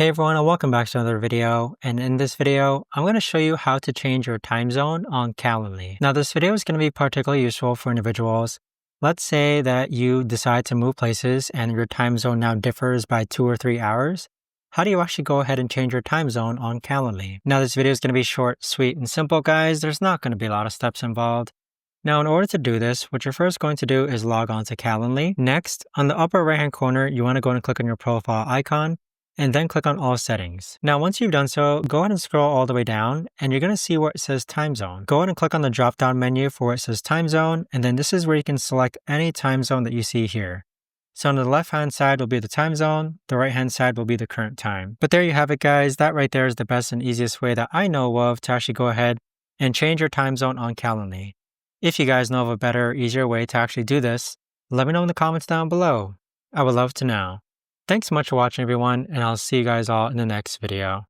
Hey everyone, and welcome back to another video. And in this video, I'm going to show you how to change your time zone on Calendly. Now, this video is going to be particularly useful for individuals. Let's say that you decide to move places and your time zone now differs by 2 or 3 hours. How do you actually go ahead and change your time zone on Calendly? Now, this video is going to be short, sweet, and simple, guys. There's not going to be a lot of steps involved. Now, in order to do this, what you're first going to do is log on to Calendly. Next, on the upper right-hand corner, you want to go and click on your profile icon, and then click on all settings. Now, once you've done so, go ahead and scroll all the way down and you're going to see where it says time zone. Go ahead and click on the drop down menu for where it says time zone. And then this is where you can select any time zone that you see here. So on the left hand side will be the time zone. The right hand side will be the current time. But there you have it, guys. That right there is the best and easiest way that I know of to actually go ahead and change your time zone on Calendly. If you guys know of a better, easier way to actually do this, let me know in the comments down below. I would love to know. Thanks so much for watching, everyone, and I'll see you guys all in the next video.